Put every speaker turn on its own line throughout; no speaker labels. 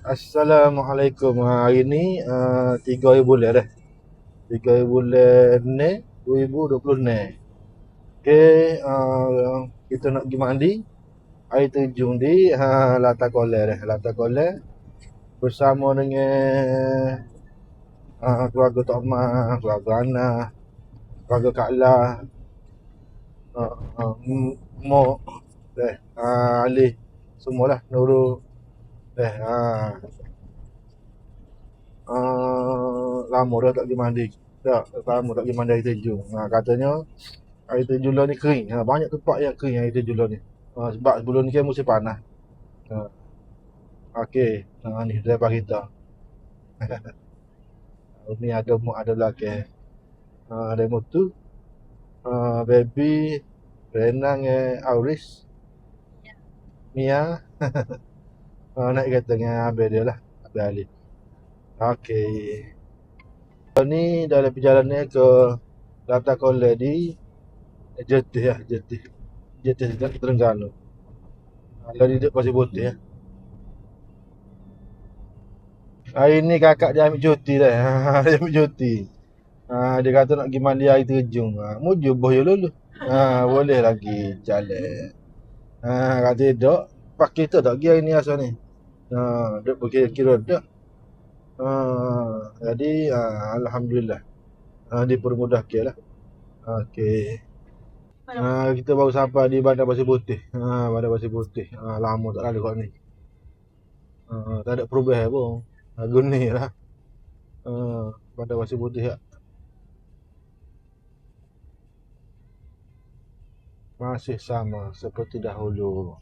Assalamualaikum. Hari ni 3 hari bulan dah. 3 hari bulan ni 2020 ni. Okey, kita nak pergi mandi. Air terjun di Lata Koleh dah. Lata Koleh bersama dengan keluarga Tok Mak, keluarga Ana, keluarga Kak La, Mok, Ali, semualah, Nurul. Lama dah tak pergi mandi. Lama tak pergi mandi air terjun. Katanya air terjun lah ni kering. Banyak tempat yang kering air terjun lah ni. Sebab sebelum ni kan musim panas. Okey, ni driver kita. Ni ada mak ada belakang. Ada motor. Baby, Renang, Auris, Mia. Naik kereta dengan abang dia lah. Abang Ali. Okey. Ni dalam perjalanan ke Lata Koleh di Jetih Terengganu. Lalu duduk Pasir Putih ya. Hari ni kakak dia ambil cuti dah. Dia ambil cuti. Dia kata nak pergi mandi air terjun. Mujur boh lulu. Boleh lagi jalan. Kata dok, pak kita tak pergi hari ni asal ni. Duk berkira-kira dak. Jadi alhamdulillah. Dipermudahkan lah. Okey. Kita baru sampai di Bandar Pasir Putih. Bandar Pasir Putih. Lama tak lalu kat ni. Tak ada perubahan pun. Guni lah. Bandar Pasir Putih ya. Masih sama seperti dahulu.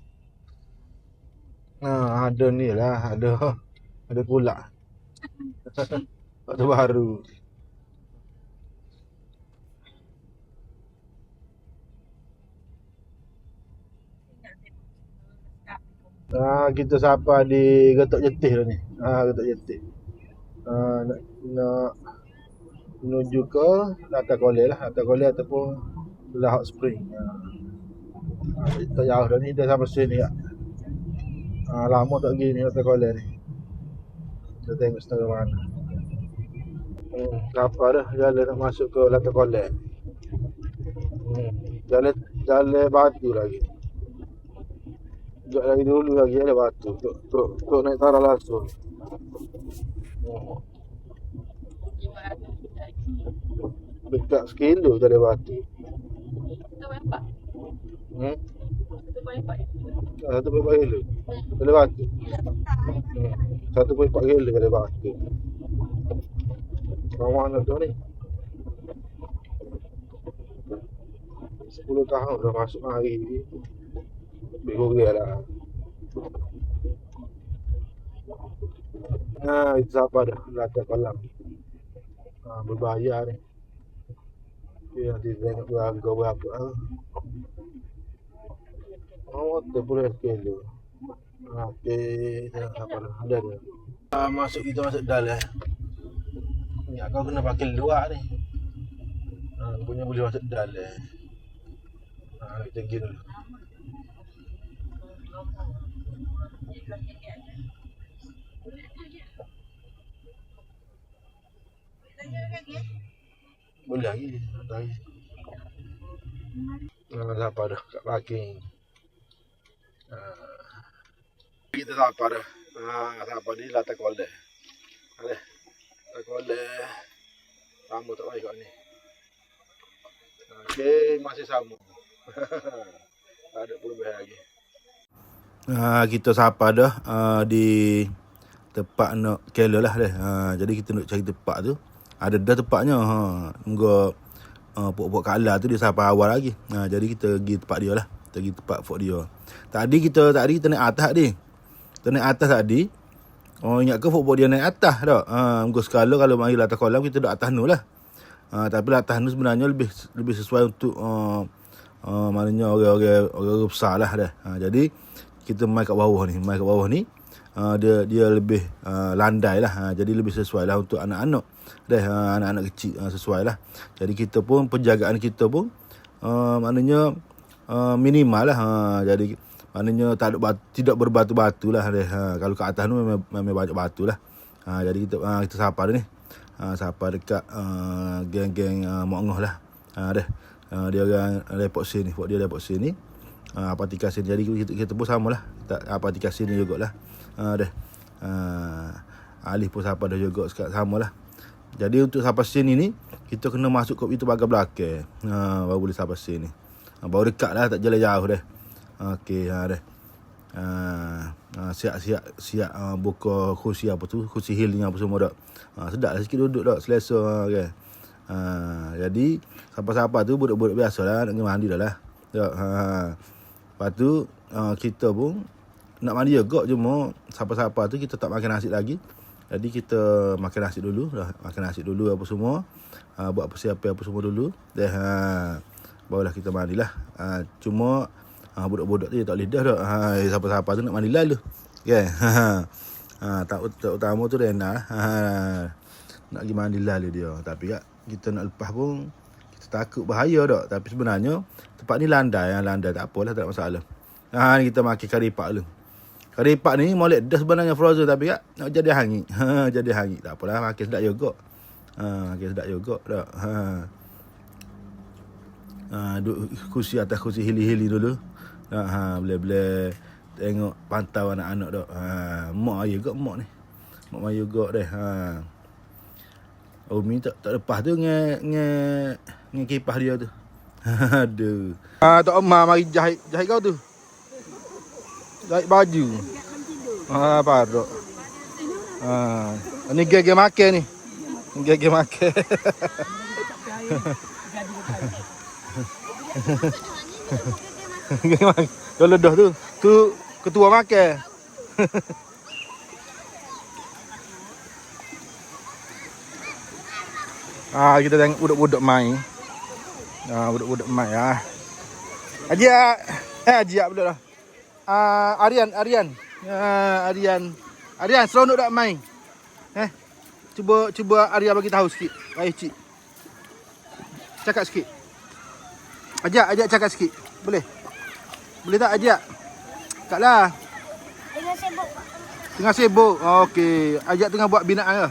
Ada ni lah. Ada pula. Ada baru. Kita sampai di Getok Jetih dah ni. Getok Jetih. Nak menuju ke Lata Koleh lah. Lata Koleh ataupun Belah Hot Spring. Tak jauh dah ni. Dah sampai sini ya. Lama tak pergi ni Lata Koleh ni. Kita tengok setengah mana. Kapal dah jalan nak masuk ke Lata Koleh. Jalan batu lagi. Sekejap lagi dulu lagi ada batu. Tok naik tarah langsung. Dekat sekilo je ada batu. Satu pun 4 kilo. Ada batu. 1.4 kilo ada batu. Kawan tu ni 10 tahun dah masuk hari ni. Lebih kurang lah. Itu siapa dah Lata Kolam. Berbahaya ni. Nanti tengok harga berapa. Tak boleh sekali. Okey, siapa dah ada dia. Kita masuk dalam. Ni kau kena pakai luar ni. Punya boleh masuk dalam. Kita pergi dulu. Boleh lagi. Siapa dah kat parking. Kita siapa dah. Siapa ni Lata Koleh. Lata Koleh. Sama tak baik kat ni. Okey, masih sama. Tak ada perubahan lagi. Kita siapa dah di tempat nak Kelah lah dah. Jadi kita nak cari tempat tu. Ada dah tempatnya. Tunggu pok-pok Kak La tu dia sampai awal lagi. Jadi kita pergi tempat dia lah. Kita pergi tempat fort dia. Tadi kita naik atas tadi. Kita naik atas tadi. Ingat ke fort dia naik atas tak? Mungkin sekala kalau mari Lata Kolam kita duduk atas nu lah. Tapi atas nu sebenarnya lebih sesuai untuk maknanya orang besar lah dah. Jadi kita mai kat bawah ni. Dia lebih landai lah. Jadi lebih sesuai lah untuk anak-anak. Anak-anak kecil sesuai lah. Jadi kita pun penjagaan kita pun maknanya minimal lah. Jadi Maknanya tak ada batu, tidak berbatu-batu lah dia. Kalau kat atas tu memang banyak batu lah. Jadi kita sapa dia ni. Sapa dekat geng-geng Mak Ngoh lah. Dia. Dia orang Depok sini, dia Depok sini. Parti Kasih. Jadi kita pun samalah. Parti Kasih ni jugalah. Dia. Alif pun sapa dah juga samalah. Jadi untuk sapa sini ni kita kena masuk ke itu pagar belakang. Baru boleh sapa sini. Baru dekat lah, tak jalan jauh dah. Okey, dah. Siap buka kursi apa tu, kursi healing apa semua dak. Sedap lah sikit duduk dak, selesa kan. Jadi siapa-siapa tu budak-budak biasalah nak pergi mandi dah lah. Dak. Lepas tu kita pun nak mandi juga, cuma siapa-siapa tu kita tak makan nasi lagi. Jadi kita makan nasi dulu dah, makan nasi dulu apa semua. Buat persiapan apa semua dulu. Dah. Barulah kita mandilah. Cuma budak-budak tu tak boleh dah dak. Siapa-siapa tu nak mandi lalu. Kan? Tak utama tu Rena lah. Nak pergi mandi lalu dia. Tapi kita nak lepas pun kita takut bahaya dak. Tapi sebenarnya tempat ni landai, tak apalah, tak ada masalah. Ni kita makan kari pak dulu. Kari pak ni molek dah sebenarnya frozen, tapi nak jadi hangit. Jadi hangit. Tak apalah, makan sedap juga. Makan sedap juga dak. Duduk kursi atas kursi hili-hili dulu. Boleh tengok pantau anak-anak dak. Mak ayah juga mak ni. Mak ayah juga dah. Umi tak lepas tu dengan kipas dia tu. Aduh. Tok Omar mari jahit kau tu. Jahit baju. Parok. Ni gege makan ni. Gege makan. Kalau dah tu ketua makan. Kita tengok budak-budak main. Budak-budak main ah. Ajak pula dah. Aryan. Aryan seronok tak main? Cuba Arya bagi tahu sikit. Cik. Cakap sikit. Ajak cakap sikit. Boleh? Boleh tak ajak? Taklah.
Tengah sibuk, Pak.
Tengah sibuk. Okey. Ajak tengah buat binaan ke?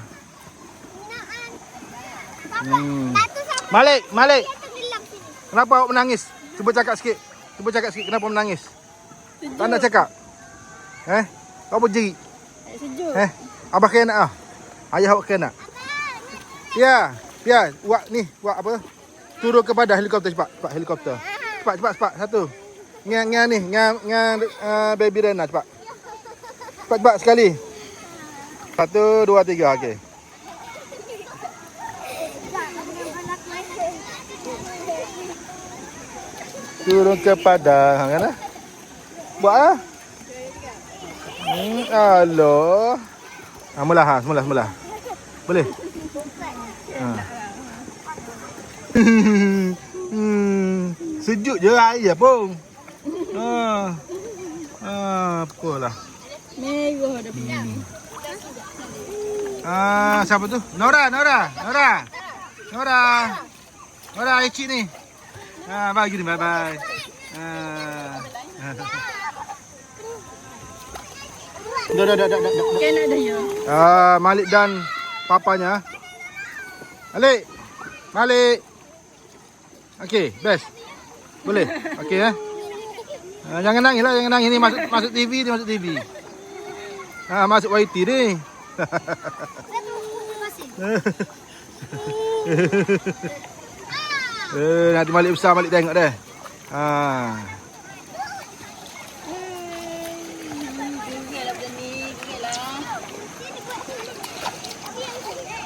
Malik. Kenapa awak menangis? Cuba cakap sikit. Kenapa menangis?
Sejuk.
Tak nak cakap? Kau apa jerit?
Sejuk.
Abah kena nak ah. Ayah awak kena nak. Ya. Buat apa? Turun kepada helikopter cepat helikopter. Cepat. Satu. Ngan baby Rena cepat. Cepat sekali. 1, 2, 3 okey. Turun kepada kan ah. Buat ah. Aloh. Mula. Boleh? Sejuk je air pun. Apalah.
Merah dah pinang.
Siapa tu? Nora, Ecik ni. Bagi ni, bye. Dah.
Kena dah ya.
Malik dan papanya. Malik. Okey, best. Boleh? Okey jangan nangis lah, Ni masuk TV, masuk YT ni. Nanti Malik besar, Malik tengok deh.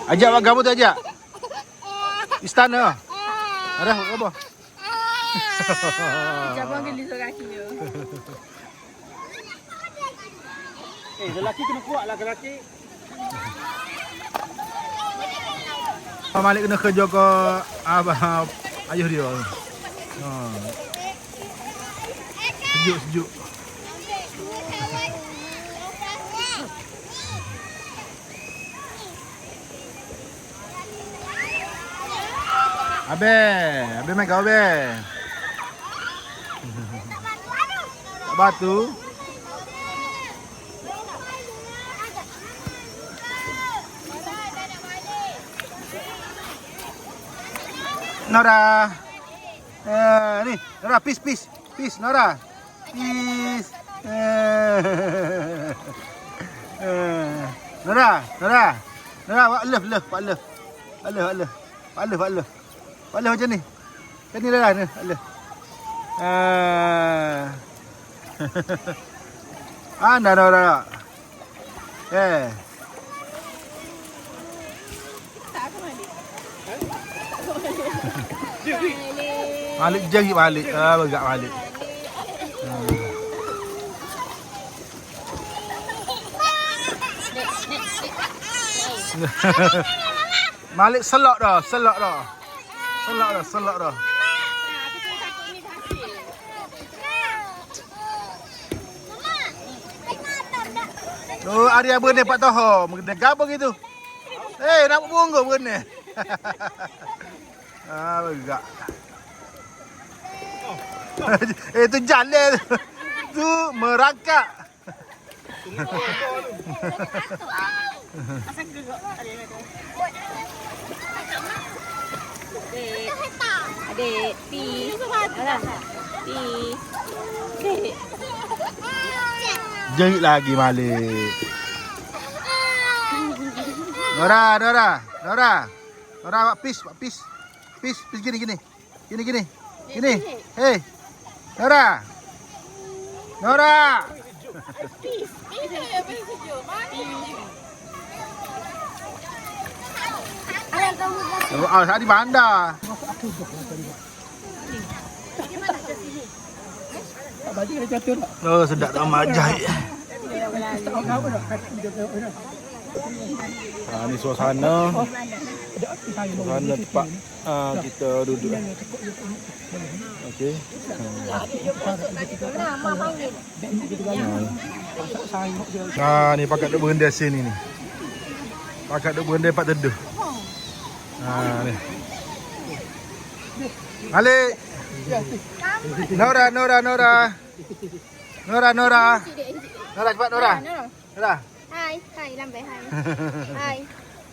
Ajak awak kamu tu ajak. Istana. Ada apa?
Jangan gelisah kaki dia.
Lelaki kena kuat lah lelaki.
Malik kena kerja ke ayah dia. Sejuk. Abe main kau abe. batu. Nora. Ni, Nora, peace. Nora. Peace. Nora, buat love. Buat love macam ni. Macam ni lah, love. Nora.
Tak aku mandi.
Malik jari balik. Bergerak balik. Malik selak dah.
Aku cuma takut ni berhasil.
Oh, ada apa ni Pak Toho? Mengenai apa gitu? Nak bunga berenang. Bergerak. Itu jalan tu merangkak.
Adik, peace. Peace.
Jerit lagi Malik. Nora, buat peace. Peace gini. Hey, Nora. Di bandar. Sedap tak majai. Ni suasana tempat kita duduk. Okey. Ni pakat duk berendam sini ni. Pakat duk berendam tempat teduh. Ni. Malik. Nora. Nora cepat Nora.
Hai, lambai hai. Hai.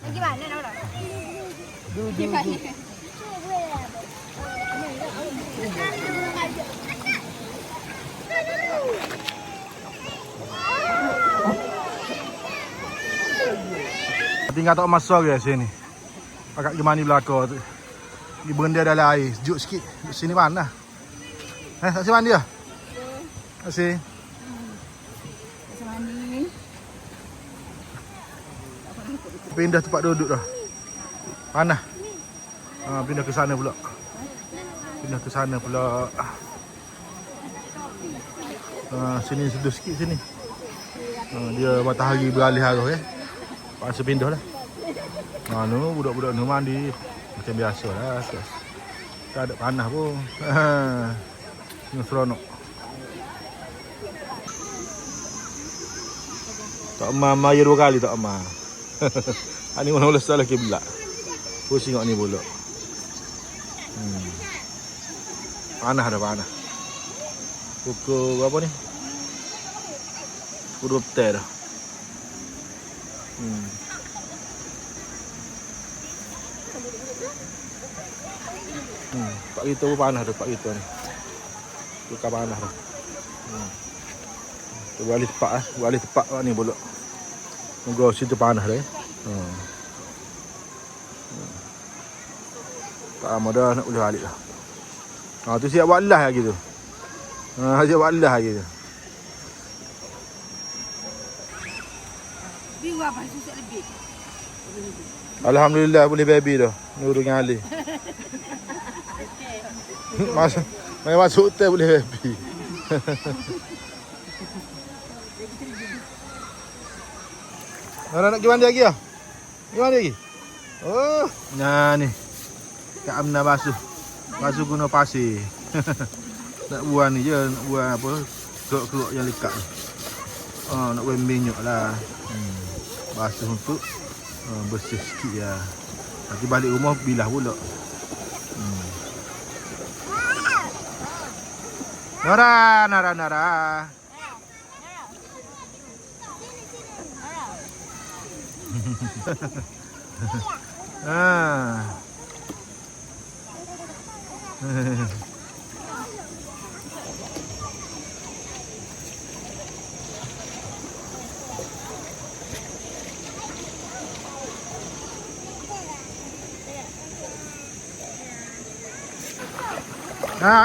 Lagi mana Nora?
Tinggal tak masuk ke sini. Pakat gimana belakang tu. Di benda dalam air. Sejuk sikit. Di sini panas. Tak mandi dah? Tak si.
Mandi.
Pindah tempat duduk dah. Panas. Pindah ke sana pula. Sini seduh sikit sini. Dia matahari beralih arah Paksa pindah lah. Budak-budak ni mandi macam biasa lah. Tak ada panas pun. Tengah seronok. Tak emah air 2 kali tak emah. Ni mana salah kiblat. Pusing ni pula. Panas dah panas. Pukul berapa ni? Pukul 2 petang dah. Pak kita pun panas dah pak kita ni. Tukar panas dah. Kita balik tepak ni pula. Moga situ panas dah. Tak lama dah nak boleh balik dah. Tu siap buat lah lagi tu. Siap buat lah lagi tu.
Biwa apa susah lebih.
Alhamdulillah boleh baby dah. Nurul dengan Ali. Masuk hotel boleh baby. Nak pergi mandi lagi lah? Pergi mandi lagi? Oh, nah ni. Kak Amna basuh guna pasir. Nak buang ni je, nak buang apa? Keruk-keruk yang lekat ni. Nak buang minyak lah. Basuh untuk bersih sikit lah. Nanti balik rumah bilah pula. Nora, Nora, Nora. Ah.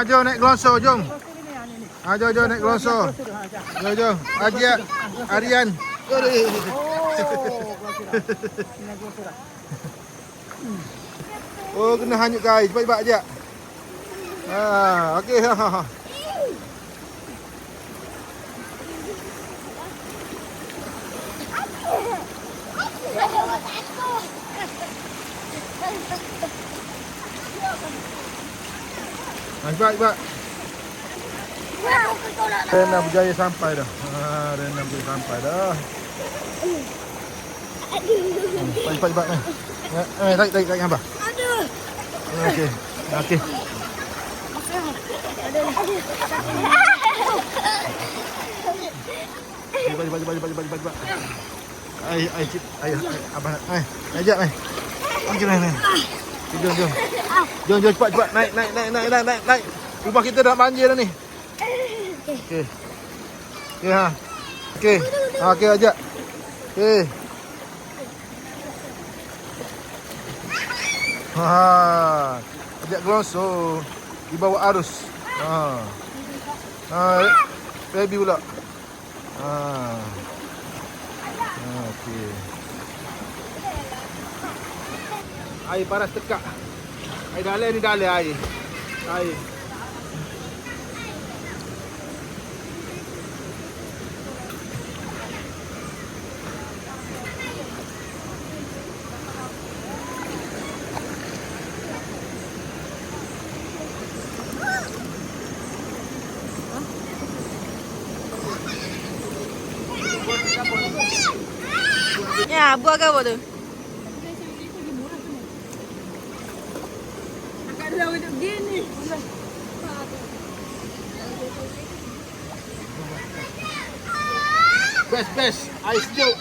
Jom naik gelonsor, jom. Jom naik gelonsor. Jom. Aryan. Oh, kena hanyut guys. Cepat-cepat aja. Okey. Cepat. Rena berjaya sampai dah. Rena berjaya sampai dah. Cepat. Tarik abah.
Aduh.
Okey. Cepat. Ai, abah. Ajak. Okey, naik. Jom cepat. Naik. Rumah kita dah banjir dah ni. Okey. Okey, ajak. Okey. Ajak gelonsor di bawah arus. Baby pula. Okey. Air paras tekak. Air dalam ni air.
Ya, buat apa tu? Kalau hidup gini.
Best. Ais juk,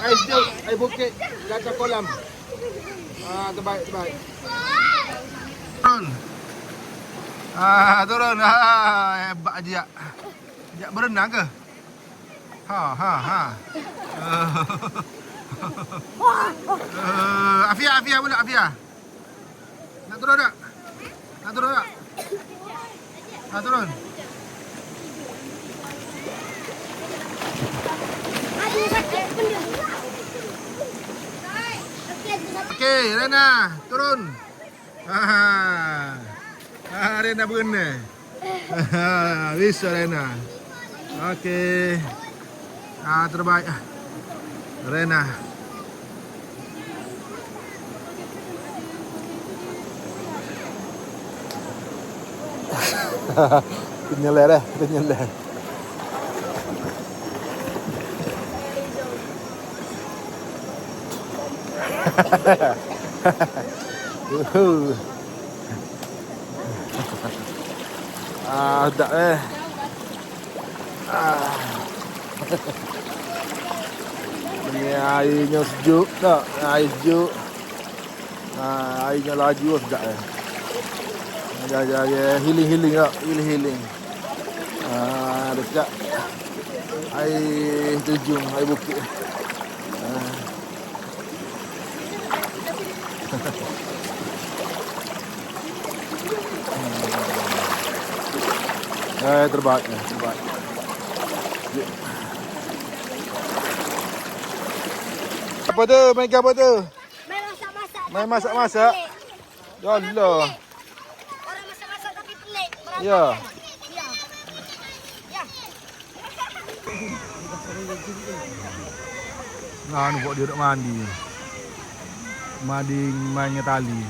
air bukit di atas kolam. Terbaik. Turun. Hebat Ajak. Ajak berenang ke? Ha. Afia pula, Afia. Nak turun tak? Turun. Okey, Rena, turun. Rena berenang. Bisa Rena. Okey. Terbaik. Rena. Penyeleh. Tak Ni airnya sejuk tak? Air sejuk. Airnya laju sedap healing tak? Healing. Dekat air terjun, air bukit. Terbaik. Apa tu? Main apa tu? Main masak-masak. Ya Allah.
Orang masak-masak tapi pelik.
Ya. Nah, ni buat dia duduk mandi. Mandi mainnya tali.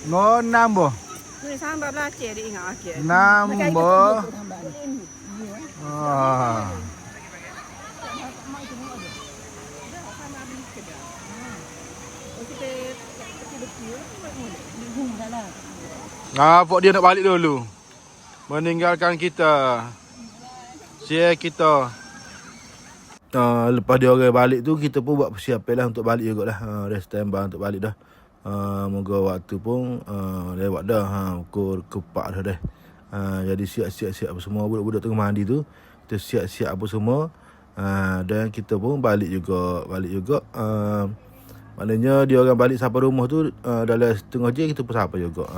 nambah.
Ni sambal belacan dia ingat akhir.
Nambah. Pok dia nak balik dulu. Meninggalkan kita. Share kita. Lepas dia orang balik tu, kita pun buat persiapan lah untuk balik jugalah. Dah standby untuk balik dah. Moga waktu pun lewat dah. Pukul 4 dah dah. Jadi siap-siap apa semua. Budak-budak tengah mandi tu, kita siap-siap apa semua. Dan kita pun balik juga. Maknanya dia orang balik sampai rumah tu dalam setengah jam kita pun sampai juga.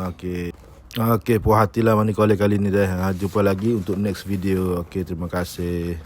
Okey, puas hatilah Money Caller kali ni dah. Jumpa lagi untuk next video. Okey, terima kasih.